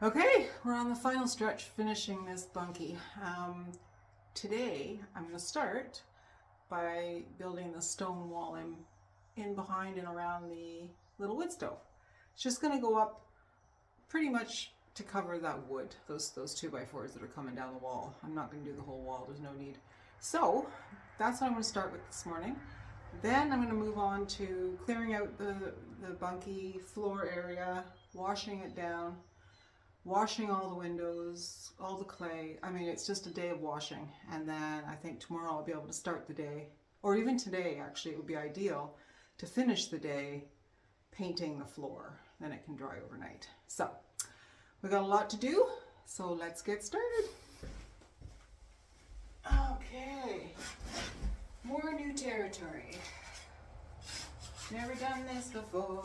Okay, we're on the final stretch finishing this bunkie. Today I'm going to start by building the stone wall in behind and around the little wood stove. It's just going to go up pretty much to cover that wood, those 2x4s that are coming down the wall. I'm not going to do the whole wall, there's no need. So that's what I'm going to start with this morning. Then I'm going to move on to clearing out the bunkie floor area, washing it down, washing all the windows, all the clay. I mean, it's just a day of washing. And then I think tomorrow I'll be able to start the day, or even today actually, it would be ideal to finish the day painting the floor. Then it can dry overnight. So we got a lot to do, so let's get started. Okay, more new territory. Never done this before.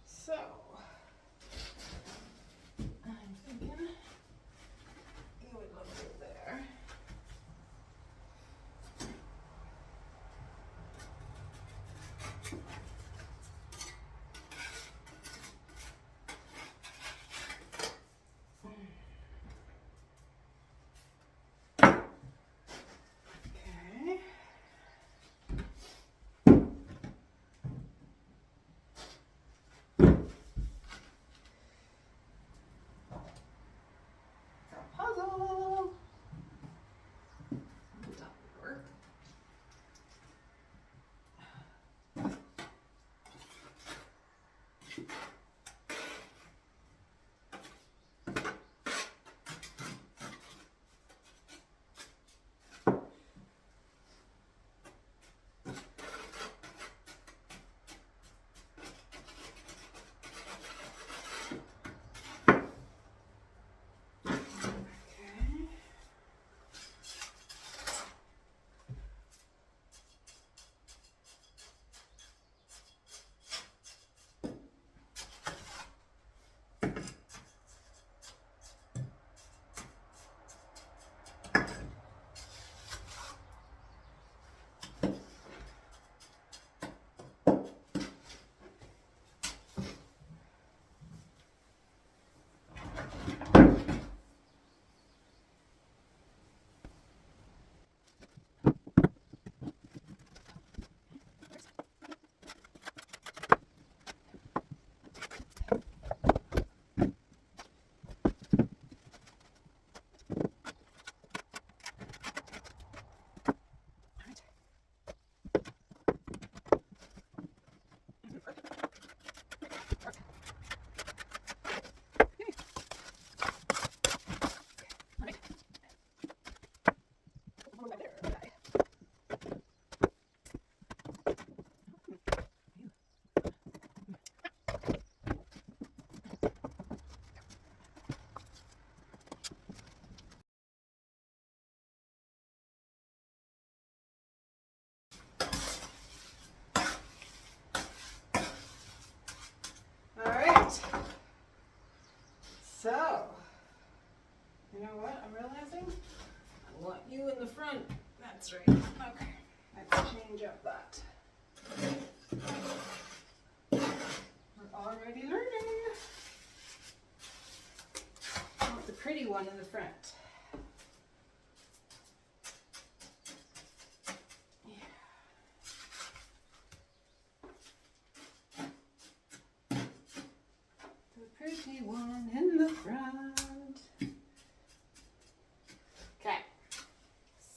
So, I'm thinking you would look good there. Okay. Puzzle. That would work. So, you know what I'm realizing? I want you in the front. That's right. Okay, let's change up that. We're already learning. I want the pretty one in the front. Pretty one in the front. Okay,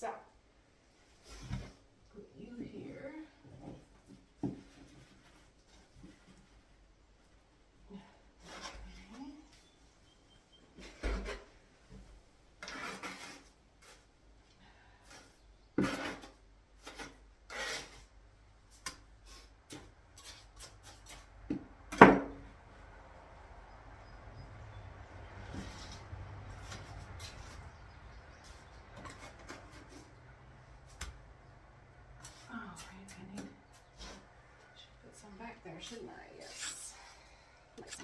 so put you here. shouldn't I? Yes. Nice.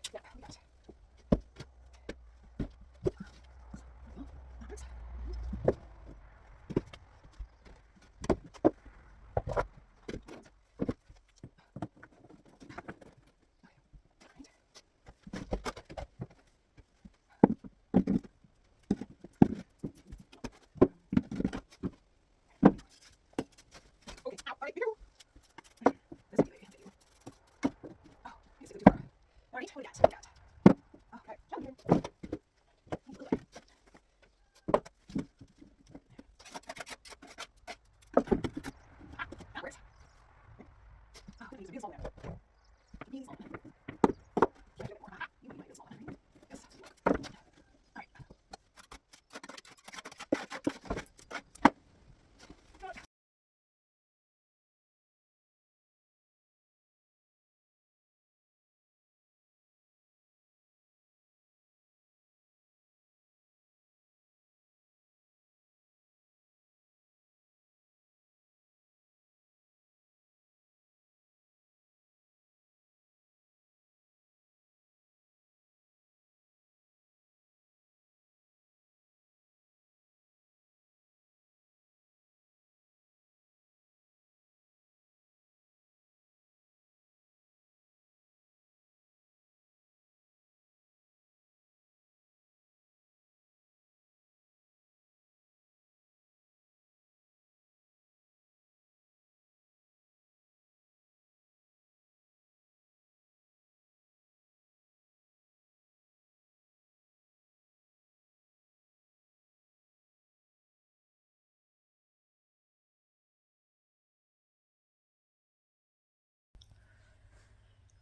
Okay, yeah, we got it. Okay, ow, all right, here. This is the video. Oh, you see the two. All right, what do we got? What do we got? Oh, okay, jump in. That works. Oh, I'm gonna use a real small one. Really small one. Should I do it more? Aha, you need my real small one. Yes, all right.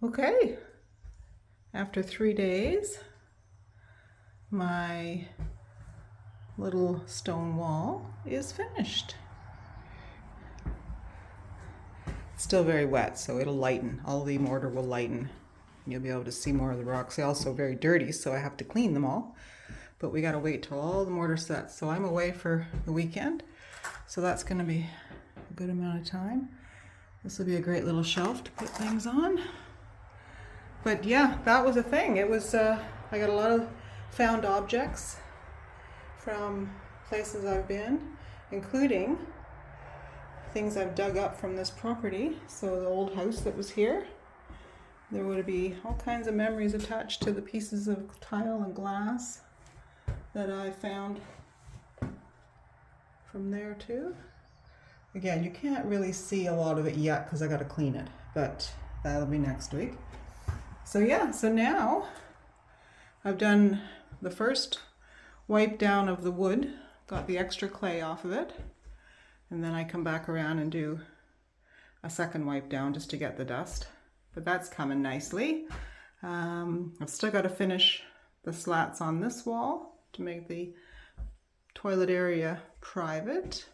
Okay, after 3 days, my little stone wall is finished. It's still very wet, so it'll lighten. All the mortar will lighten. You'll be able to see more of the rocks. They're also very dirty, so I have to clean them all. But we gotta wait till all the mortar sets. So I'm away for the weekend, so that's gonna be a good amount of time. This will be a great little shelf to put things on. But yeah, that was a thing. It was, I got a lot of found objects from places I've been, including things I've dug up from this property. So the old house that was here, there would be all kinds of memories attached to the pieces of tile and glass that I found from there too. Again, you can't really see a lot of it yet because I got to clean it, but that'll be next week. So yeah, so now I've done the first wipe down of the wood, got the extra clay off of it, and then I come back around and do a second wipe down just to get the dust. But that's coming nicely. I've still got to finish the slats on this wall to make the toilet area private.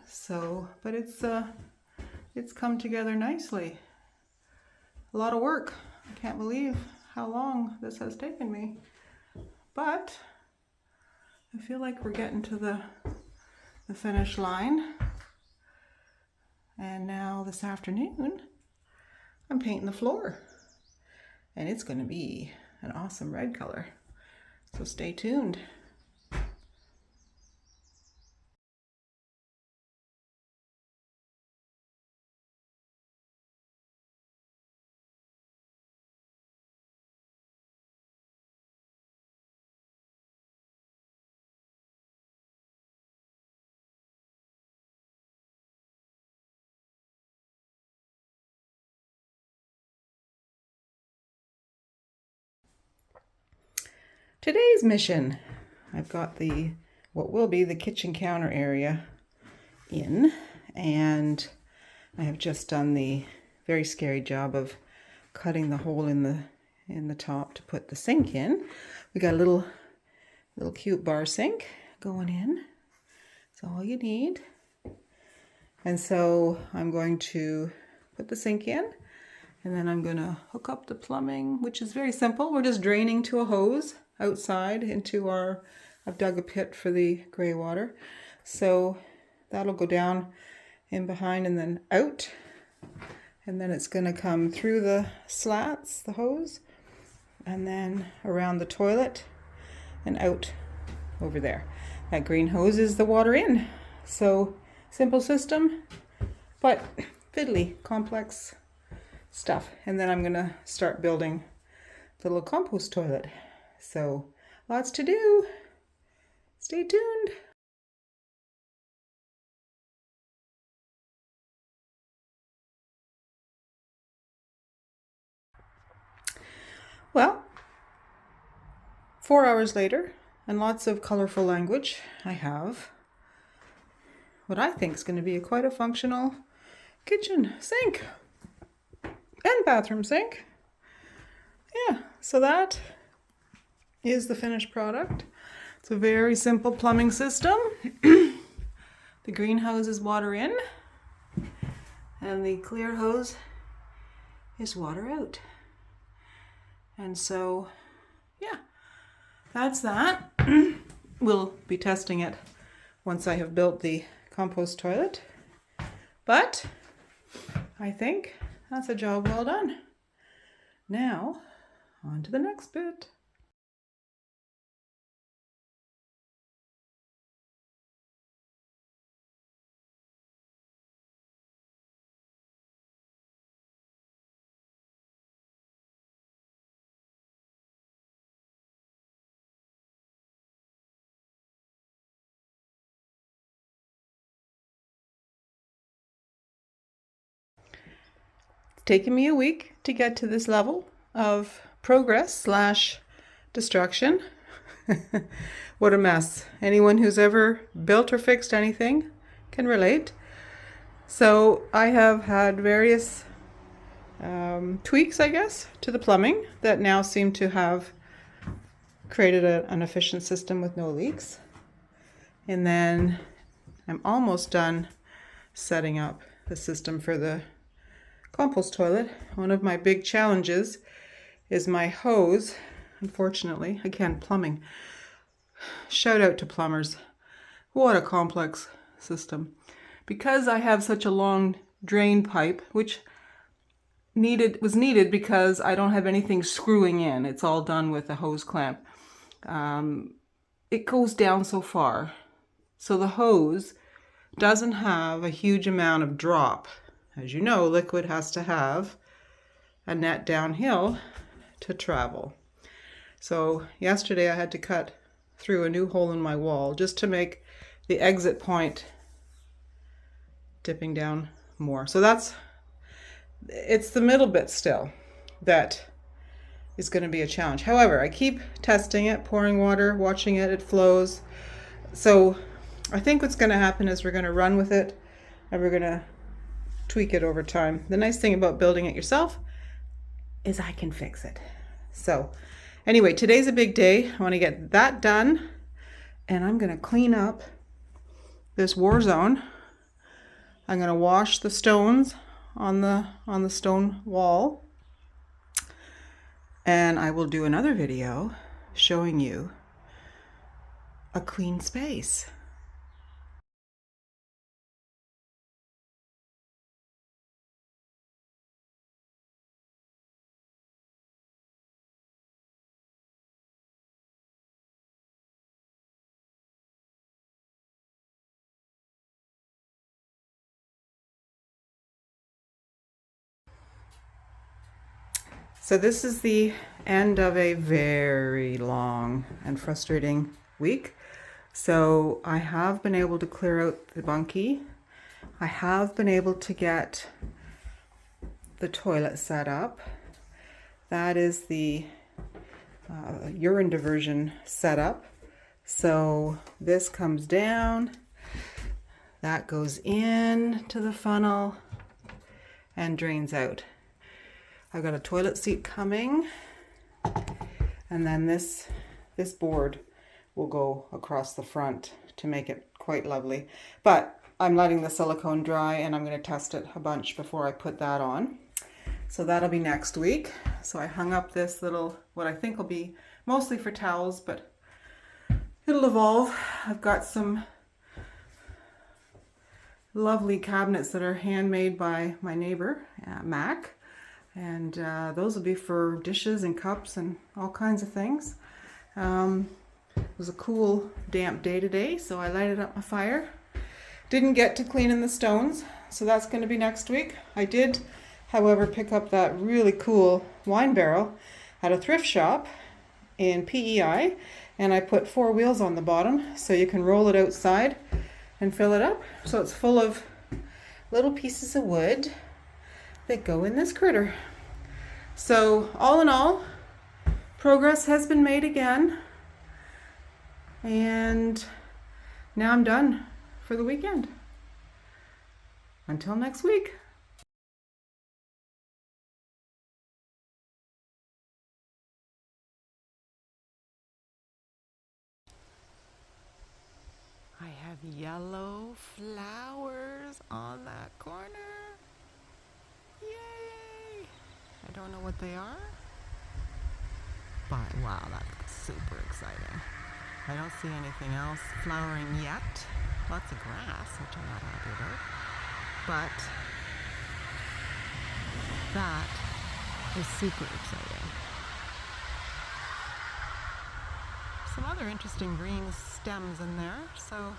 So, but it's come together nicely. A lot of work. I can't believe how long this has taken me. But I feel like we're getting to the finish line. And now this afternoon, I'm painting the floor. And it's going to be an awesome red color. So stay tuned. Today's mission, I've got what will be the kitchen counter area in, and I have just done the very scary job of cutting the hole in the top to put the sink in. We got a little cute bar sink going in. It's all you need. And so I'm going to put the sink in, and then I'm going to hook up the plumbing, which is very simple. We're just draining to a hose outside into I've dug a pit for the gray water. So That'll go down in behind and then out. And then it's going to come through the slats, the hose, and then around the toilet and out over there. That green hose is the water in. So simple system, but fiddly, complex stuff. And then I'm going to start building the little compost toilet. So lots to do. Stay tuned. Well, 4 hours later, and lots of colorful language, I have what I think is going to be quite a functional kitchen sink and bathroom sink. Yeah, so that is the finished product. It's a very simple plumbing system. The green hose is water in, and the clear hose is water out. And so, yeah, that's that. We'll be testing it once I have built the compost toilet. But I think that's a job well done. Now, on to the next bit. Taken me a week to get to this level of progress / destruction. What a mess. Anyone who's ever built or fixed anything can relate. So I have had various tweaks, I guess, to the plumbing that now seem to have created an efficient system with no leaks. And then I'm almost done setting up the system for the compost toilet. One of my big challenges is my hose. Unfortunately, again, plumbing. Shout out to plumbers. What a complex system. Because I have such a long drain pipe, which was needed because I don't have anything screwing in. It's all done with a hose clamp. It goes down so far. So the hose doesn't have a huge amount of drop. As you know, liquid has to have a net downhill to travel. So yesterday I had to cut through a new hole in my wall just to make the exit point dipping down more. So it's the middle bit still that is going to be a challenge. However, I keep testing it, pouring water, watching it flows. So I think what's going to happen is we're going to run with it and we're going to tweak it over time. The nice thing about building it yourself is I can fix it. So anyway, today's a big day. I want to get that done, and I'm going to clean up this war zone. I'm going to wash the stones on the stone wall, and I will do another video showing you a clean space. So this is the end of a very long and frustrating week. So I have been able to clear out the bunkie. I have been able to get the toilet set up. That is the urine diversion setup. So this comes down, that goes in to the funnel and drains out. I've got a toilet seat coming, and then this board will go across the front to make it quite lovely. But I'm letting the silicone dry, and I'm going to test it a bunch before I put that on. So that'll be next week. So I hung up this little, what I think will be mostly for towels, but it'll evolve. I've got some lovely cabinets that are handmade by my neighbor, Mac. And those will be for dishes and cups and all kinds of things. It was a cool, damp day today, so I lighted up my fire. Didn't get to cleaning the stones, so that's going to be next week. I did, however, pick up that really cool wine barrel at a thrift shop in PEI, and I put 4 wheels on the bottom so you can roll it outside and fill it up. So it's full of little pieces of wood that go in this critter. So all in all, progress has been made again, and now I'm done for the weekend. Until next week. I have yellow flowers on that corner. Yay! I don't know what they are, but wow, that's super exciting. I don't see anything else flowering yet. Lots of grass, which I'm not happy about. But that is super exciting. Some other interesting green stems in there, so